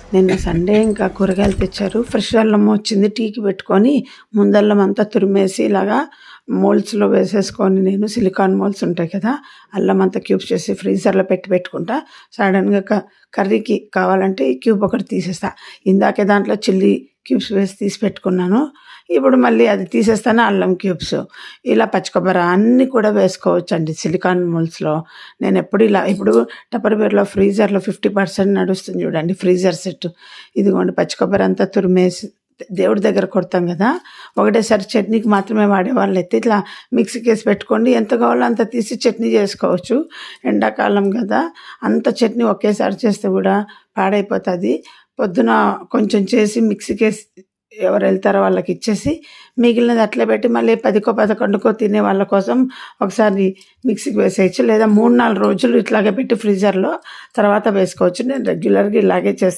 నిన్న సండే ఇంకా కూరగాయలు తెచ్చారు. ఫ్రెష్ అల్లం వచ్చింది. టీకి పెట్టుకొని ముందల్లం అంతా తురిమేసి ఇలాగా మోల్డ్స్‌లో వేసేసుకొని నేను సిలికాన్ మోల్డ్స్ ఉంటాయి కదా! అల్లం అంతా క్యూబ్స్ చేసి ఫ్రీజర్‌లో పెట్టుకుంటా. సడెన్‌గా కర్రీకి కావాలంటే ఈ క్యూబ్ ఒకటి తీసేస్తా. ఇందాకే దాంట్లో చిల్లీ క్యూబ్స్ వేసి తీసి పెట్టుకున్నాను. ఇప్పుడు మళ్ళీ అది తీసేస్తాను అల్లం క్యూబ్స్. ఇలా పచ్చి కొబ్బరి అన్నీ కూడా వేసుకోవచ్చండి సిలికాన్ మోల్డ్స్‌లో. నేనెప్పుడు ఇలా ఇప్పుడు టపర్‌వేర్‌లో ఫ్రీజర్‌లో 50% నడుస్తుంది చూడండి ఫ్రీజర్ సెట్. ఇదిగోండి పచ్చి కొబ్బరి అంతా తురిమేసి దేవుడి దగ్గర కొడతాం కదా! ఒకటేసారి చట్నీకి మాత్రమే వాడేవాళ్ళైతే ఇట్లా మిక్సీకేసి పెట్టుకోండి. ఎంత కావాలో అంత తీసి చట్నీ చేసుకోవచ్చు. ఎండాకాలం కదా! అంత చట్నీ ఒకేసారి చేస్తే కూడా పాడైపోతది. పొద్దున కొంచెం చేసి మిక్సీకేసి ఎవరు వెళ్తారో వాళ్ళకి ఇచ్చేసి మిగిలినది అట్లే పెట్టి మళ్ళీ 10కో 11కో తినే వాళ్ళ కోసం ఒకసారి మిక్సీకి వేసేయచ్చు. లేదా 3, 4 రోజులు ఇట్లాగే పెట్టి ఫ్రీజర్‌లో తర్వాత వేసుకోవచ్చు. నేను రెగ్యులర్‌గా ఇలాగే చేస్తాను.